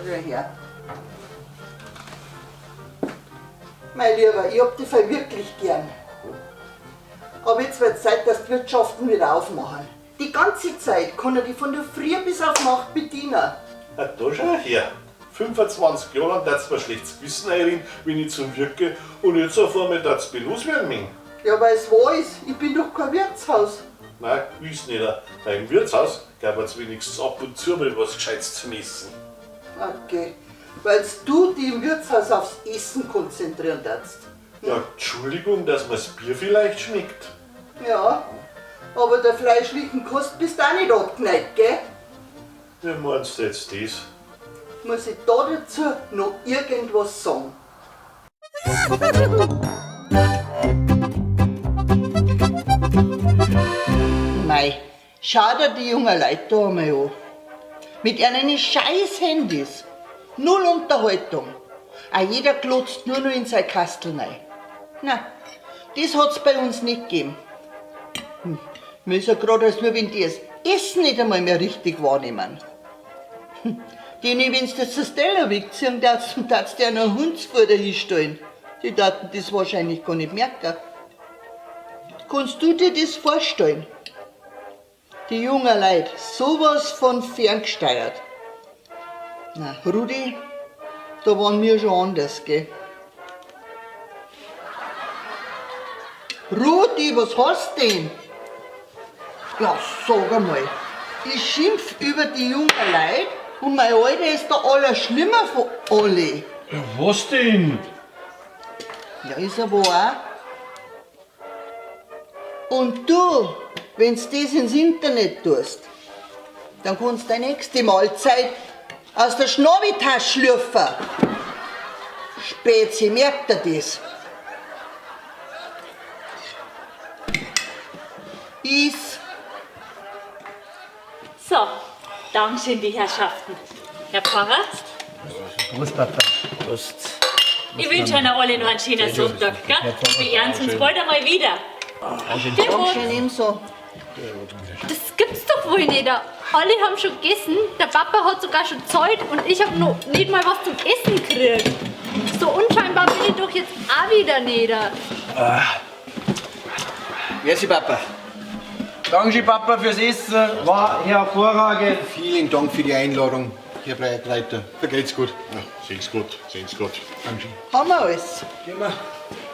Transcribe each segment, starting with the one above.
schon her. Mein Lieber, ich hab dich wirklich gern. Aber jetzt wird Zeit, dass die Wirtschaften wieder aufmachen. Die ganze Zeit kann er die von der Früh bis auf Nacht bedienen. Na, da schau her. 25 Jahre lang darfst du mir schlechtes Gewissen einreden, wenn ich zum Wirke und jetzt auf einmal darfst du loswerden, Ming. Ja, weil es wahr ist, ich bin doch kein Wirtshaus. Nein, willst nicht. Weil im Wirtshaus gab es wenigstens ab und zu mal was Gescheites zu messen. Okay, weil du dich im Wirtshaus aufs Essen konzentrieren darfst. Ja, Entschuldigung, dass mir das Bier vielleicht schmeckt. Ja, aber der fleischlichen Kost bist du auch nicht abgeneigt, gell? Wie meinst du jetzt das? Muss ich da dazu noch irgendwas sagen? Mei, schau dir die jungen Leute da einmal an. Mit ihren scheiß Handys. Null Unterhaltung. Auch jeder glotzt nur noch in sein Kastel rein. Na, das hat's bei uns nicht gegeben. Mir ist ja gerade, als nur wenn die das Essen nicht einmal mehr richtig wahrnehmen. Denen, wenn sie das Teller wegziehen, darfst du dir noch ein Hundsfutter hinstellen. Die daten das wahrscheinlich gar nicht merken. Kannst du dir das vorstellen? Die jungen Leute, sowas von ferngesteuert. Na, Rudi, da waren wir schon anders, gell? Rudi, was hast du denn? Ja, sag einmal, ich schimpf über die jungen Leute und mein Alter ist der Allerschlimmer von alle. Ja, was denn? Ja, ist aber auch. Und du, wenn's das ins Internet tust, dann kannst du deine nächste Mahlzeit aus der Schnabeltasche schlürfen. Spezi, merkt er das? Is. So, Dankeschön, die Herrschaften. Herr Pfarrer, Prost, Papa. Prost. ich wünsche Ihnen alle noch einen schönen Sonntag. Gell? Wir ehren uns bald einmal wieder. Dankeschön, ebenso. Das gibt's doch wohl nicht. Alle haben schon gegessen, der Papa hat sogar schon gezahlt und ich habe noch nicht mal was zum Essen gekriegt. So unscheinbar bin ich doch jetzt auch wieder nicht. Grüezi, Papa. Danke, Papa, fürs Essen. War hervorragend. Vielen Dank für die Einladung, Herr Projektleiter. Vergeht's gut. Ja, sehen's gut, sehen's gut. Danke. Haben wir alles? Gehen wir.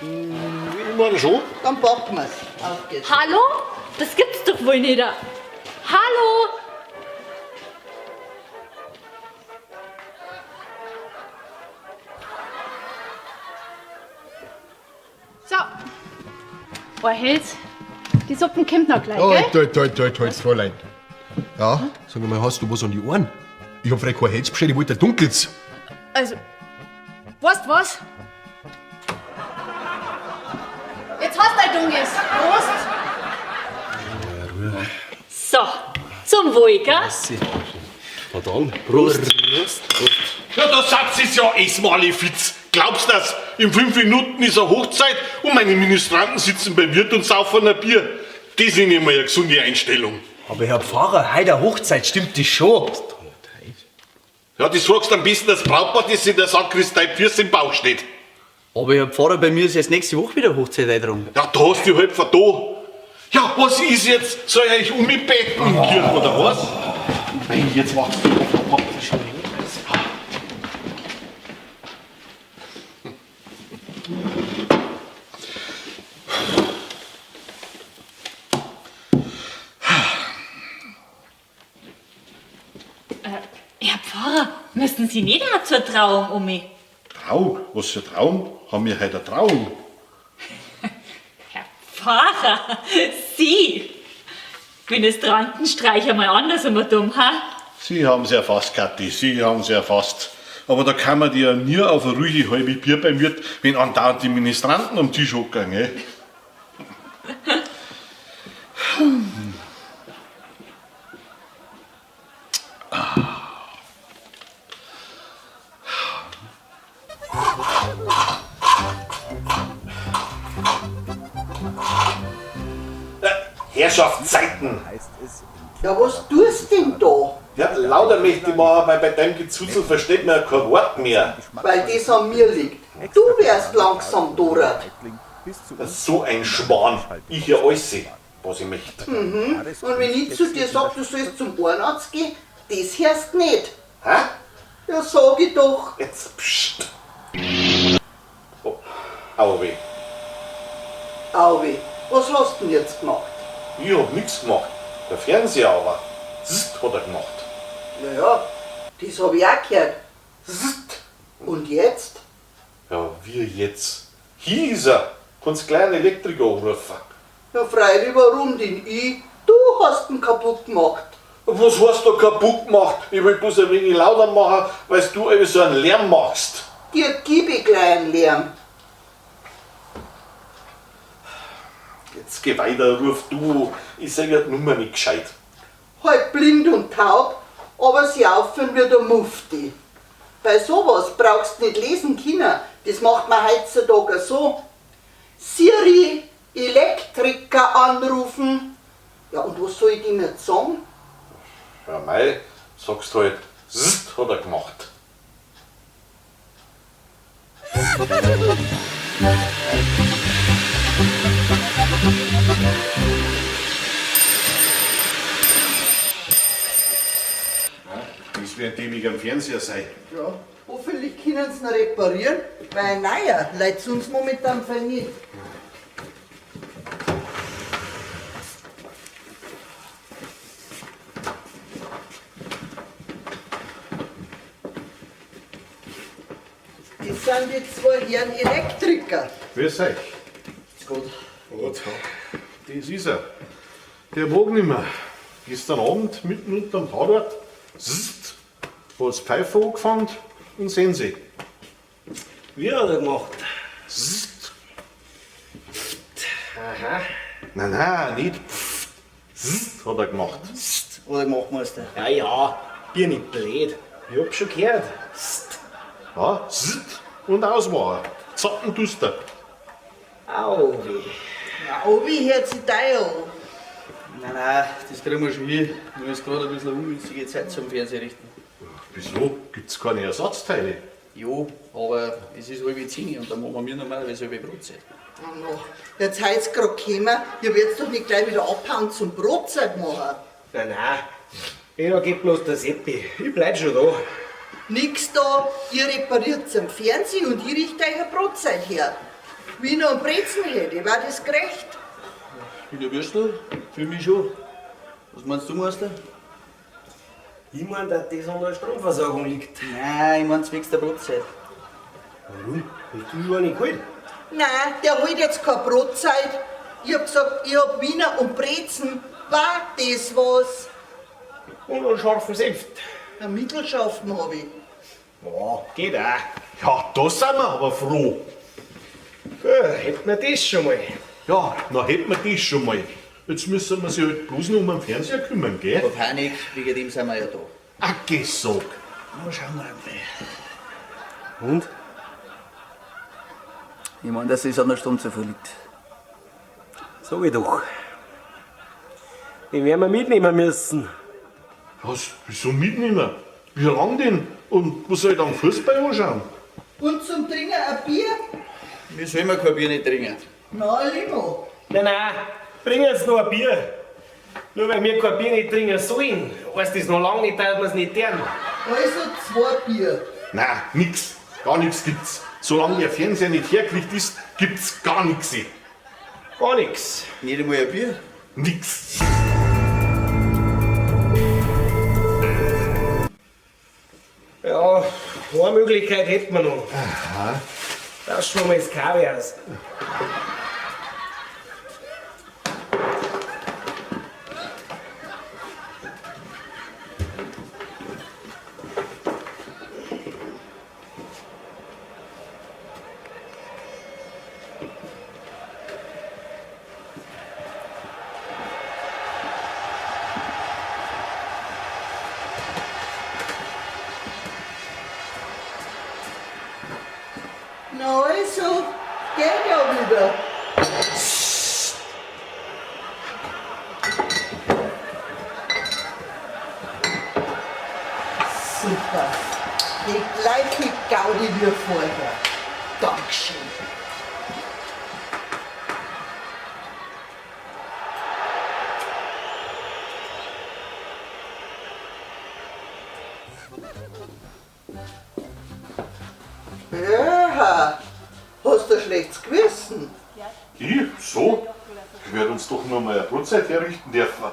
Ich meine schon. Dann packen wir's. Auf geht's. Hallo? Das gibt's doch wohl nicht. Hallo? So. Ein Held. Die Suppen kommt noch gleich, gell? Halt, Fräulein. Ja, sag mal, hast du was an die Ohren? Ich hab vielleicht kein Holz bestellt, ich wollte ein dunkles. Also, weißt was? Jetzt hast du ein dunkles. Prost! So, zum Wohl, gell? Na dann, Prost. Ja, da sagt es ja erstmal alle fitz. Glaubst du das? In 5 Minuten ist eine Hochzeit und meine Ministranten sitzen beim Wirt und saufen ein Bier. Das ist nicht mal eine gesunde Einstellung. Aber Herr Pfarrer, heute eine Hochzeit, stimmt das schon? Ja, das sagst du am besten das Brautpaar, das in der Sakristei Füße im Bauch steht. Aber Herr Pfarrer, bei mir ist jetzt nächste Woche wieder Hochzeit dran. Ja, da hast du halt von da. Ja, was ist jetzt? Soll ich euch umbeten in Kirche oder was? Nein, jetzt wachst du auf. Herr Pfarrer, müssen Sie nicht auch zur Trauung um mich? Trauung? Was für Trauung? Haben wir heute eine Trauung? Herr Pfarrer, Sie! Ministranten streichen mal anders immer dumm, ha? Sie haben's erfasst, Kathi, Sie haben's erfasst. Aber da kann man dir ja nie auf eine ruhige halbe Bier beim Wirt, wenn andauernd die Ministranten am Tisch hocken, gell? Herrschaftszeiten! Heißt es Ja, was tust denn da? Ja, lauter möchte ich machen, weil bei deinem Gezuzel versteht man ja kein Wort mehr. Weil das an mir liegt. Du wärst langsam Dora. So ein Schwan. Ich hier alles sehe, was ich möchte. Und wenn ich zu dir sag, du sollst zum Ohrenarzt gehen, das hörst nicht. Hä? Ja, sag ich doch. Jetzt pst. Oh, au weh. Auwe, was hast du denn jetzt gemacht? Ich hab nichts gemacht. Der Fernseher aber. Zzt hat er gemacht. Naja, das hab ich auch gehört. Und jetzt? Ja, wie jetzt? Hier ist er. Kannst gleich einen Elektriker anrufen. Ja, freilich, warum denn ich? Du hast ihn kaputt gemacht. Was hast du kaputt gemacht? Ich will bloß ein wenig lauter machen, weil du eben so einen Lärm machst. Dir gib ich gleich einen Lärm. Jetzt geh weiter, ruf du. Ich sag ja die Nummer nicht gescheit. Halt blind und taub, aber sie auffüllen wie der Mufti. Bei sowas brauchst du nicht lesen können. Das macht man heutzutage so. Siri, Elektriker anrufen. Ja, und was soll ich dem jetzt sagen? Ja, mei, sagst halt, Zzt hat er gemacht. Das wird dämlich am Fernseher sein. Ja, hoffentlich können sie ihn reparieren, weil naja, leid's uns momentan voll nicht. Das sind die zwei Herren Elektriker. Grüß euch. Ist gut. Gut. Das ist er. Der mag nicht mehr. Gestern Abend mitten unterm Tatort, Zzt, hat das Pfeife angefangen und sehen Sie. Wie hat er gemacht? Zzt. Aha. Nein, nicht pfft. Zzt hat er gemacht. Oder machen wir es da? Ja, bin nicht blöd. Ich hab schon gehört. Ja, Zzt und aus war er. Zappen tust du. Au weh. Ja, Obi hört sich da ja an. Nein, das kriegen wir schon hin. Nur ist gerade ein bisschen eine ungünstige Zeit zum Fernsehrichten. Wieso? Gibt's keine Ersatzteile? Jo, aber es ist halb 10 und dann machen wir normalerweise halbe Brotzeit. Jetzt heißt gerade gekommen, ihr werdet doch nicht gleich wieder abhauen zum Brotzeit machen. Nein. Da geht bloß der Seppi. Ich bleib schon da. Nix da, ihr repariert zum Fernsehen und ich richte euch eine Brotzeit her. Wiener und Brezen hätte, war das gerecht? Wie wirst du? Für mich schon. Was meinst du, Meister? Ich mein, dass das an der Stromversorgung liegt. Nein, ich mein zwecks der Brotzeit. Warum? Hast du schon nicht geholt? Nein, der holt jetzt keine Brotzeit. Ich hab gesagt, ich hab Wiener und Brezen. War das was? Und einen scharfen Senft. Ein Mittelschaffen hab ich. Ja, geht auch. Ja, da sind wir aber froh. Ja, hätten wir das schon mal. Ja, dann hätten wir das schon mal. Jetzt müssen wir sich halt bloß noch um den Fernseher kümmern, gell? Aber Panik, wegen dem sind wir ja da. Ach, gesagt. Na, schauen wir mal. Und? Ich meine, dass es an der Stunde so viel liegt. Sag ich doch. Den werden wir mitnehmen müssen. Was? Wieso mitnehmen? Wie lang denn? Und wo soll ich dann Fußball anschauen? Und zum Trinken ein Bier? Wir sollen wir kein Bier nicht trinken. Na, Limo. Nein, bring jetzt noch ein Bier. Nur weil wir kein Bier nicht trinken sollen, heißt das noch lange nicht, dass wir es nicht tun. Also 2 Bier. Nein, nix. Gar nichts gibt's. Solange der Fernseher nicht hergekriegt ist, gibt's gar nichts. Gar nichts. Nicht einmal ein Bier. Nix. Ja, eine Möglichkeit hätten wir noch. Das schon mal das Kaviar aus. Na also, geht ja wieder. super. Die gleiche Gaudi wie vorher. Dankeschön. Ja, hast du ein schlechtes Gewissen? Ich? So? Ich werde uns doch nur mal eine Brotzeit herrichten dürfen.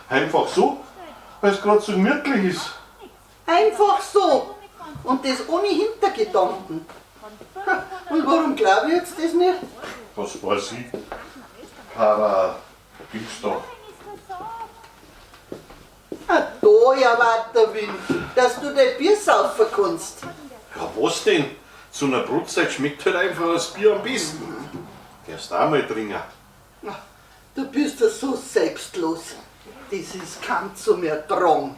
Einfach so, weil es gerade so gemütlich ist. Einfach so. Und das ohne Hintergedanken. Und warum glaube ich jetzt das nicht? Was weiß ich? Gibt's da? Ah, da ja weiter Wind, dass du dein Bier saufen kannst. Ja, was denn? Zu einer Brotzeit schmeckt halt einfach das Bier am besten. Darfst auch mal trinken. Du bist ja so selbstlos. Das ist kaum zum Ertragen.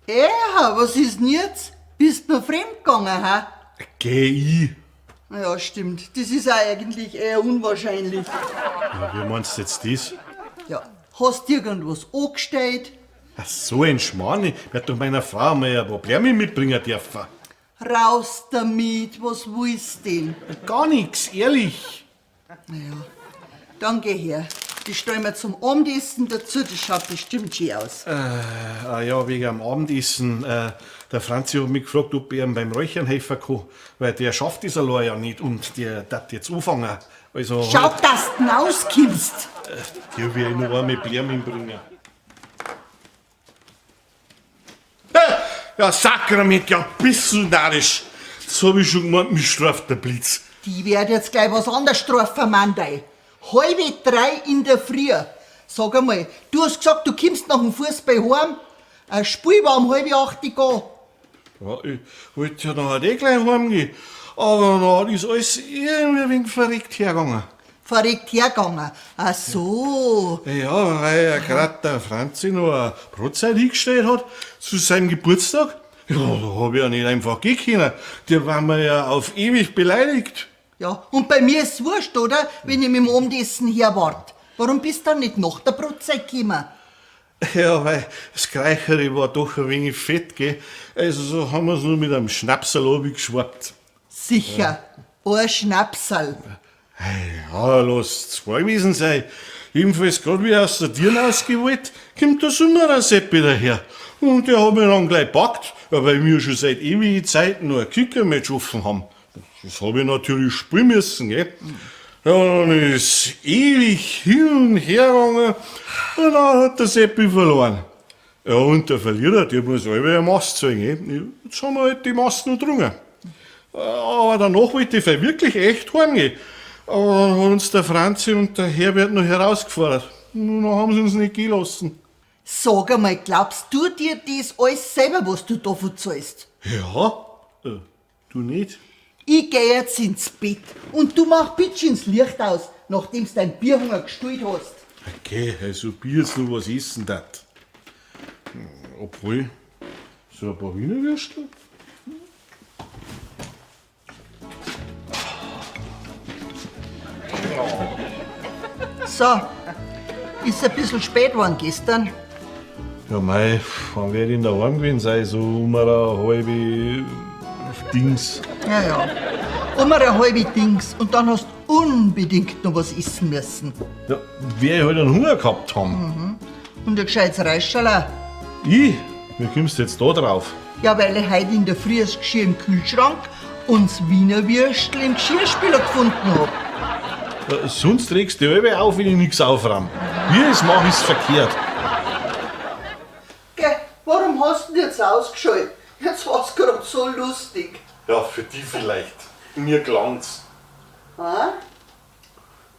Ja, was ist denn jetzt? Bist du fremdgegangen, ha? Geh ich. Ja, stimmt. Das ist auch eigentlich eher unwahrscheinlich. Ja, wie meinst du jetzt das? Ja, hast du irgendwas angestellt? Ach, so ein Schmarrn. Ich werd doch meiner Frau mal ein Problem mitbringen dürfen. Raus damit, was willst du denn? Gar nichts, ehrlich. Naja, dann geh her. Die stellen wir zum Abendessen dazu, das schaut bestimmt schön aus. Ja, wegen am Abendessen. Der Franzi hat mich gefragt, ob ich ihm beim Räuchern helfen kann, weil der schafft das allein ja nicht und der darf jetzt anfangen. Also, Schau, dass du rauskommst. der will ich noch einmal Bärmin bringen. Ja, Sakrament, ja, ein bisschen narrisch. Das hab ich schon gemeint, mich straft der Blitz. Die werden jetzt gleich was anderes strafen, Mandei. 2:30 in der Früh. Sag einmal, du hast gesagt, du kommst nach dem Fußball heim. Ein Spiel war um 7:30 gehen. Ja, ich wollte ja nachher eh gleich heimgehen. Aber dann ist alles irgendwie ein wenig verreckt hergegangen. Verrückt hergegangen. Ach so. Ja, weil ja gerade der Franzi noch eine Brotzeit hingestellt hat zu seinem Geburtstag. Ja, da hab ich ja nicht einfach gehen können. Der war mir ja auf ewig beleidigt. Ja, und bei mir ist es wurscht, oder? Wenn ich mit dem Abendessen herwart. Warum bist du dann nicht nach der Brotzeit gekommen? Ja, weil das Greichere war doch ein wenig fett, gell. Also so haben wir's nur mit einem Schnapsal abgeschwappt. Sicher. Ein Schnapsal. Ja, lass 2 gewesen sein. Jedenfalls gerade wie aus der Tür rausgewollt, kommt der Sommeraseppi daher. Und der hat mich dann gleich gepackt, ja, weil wir schon seit ewigen Zeiten noch ein Kickermatch offen haben. Das habe ich natürlich spielen müssen, gell. Ja, dann ist ewig hin und her gegangen und dann hat der Seppi verloren. Ja, und der Verlierer, der muss selber eine Mast zahlen, gell. Jetzt haben wir halt die Mast noch drungen. Aber danach wollte ich wirklich echt heimgehen. Aber dann hat uns der Franzi und der Herbert noch herausgefordert. Und dann haben sie uns nicht gehen lassen. Sag einmal, glaubst du dir das alles selber, was du davon zahlst? Ja? Du nicht? Ich geh jetzt ins Bett und du mach bitte ins Licht aus, nachdem du dein Bierhunger gestillt hast. Okay, also Bier jetzt noch was essen darf. Obwohl, so ein paar Wiener Würstel. So, ist ein bisschen spät geworden gestern. Ja mei, wann werde ich in der Heim gewesen sein? So um eine halbe Dings. Ja. Eine halbe Dings und dann hast du unbedingt noch was essen müssen. Ja, wer halt einen Hunger gehabt haben. Und ein gescheites Reischerl. Ich? Wie kommst du jetzt da drauf? Ja, weil ich heute in der Früh das Geschirr im Kühlschrank und das Wiener Würstel im Geschirrspüler gefunden hab. Sonst regst du dich alle auf, wenn ich nichts aufräume. Wie ich es mache, ist verkehrt. Gell, warum hast du denn jetzt ausgeschaltet? Jetzt war's gerade so lustig. Ja, für die vielleicht. Mir gelang's. Ha?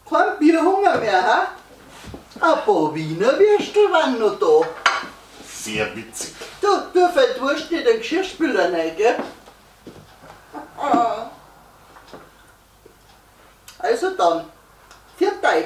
Kein Bierhunger mehr, ha? Ein paar Wiener Würstel waren noch da. Sehr witzig. Du verdurst nicht den Geschirrspüler rein, gell? Also dann, für euch.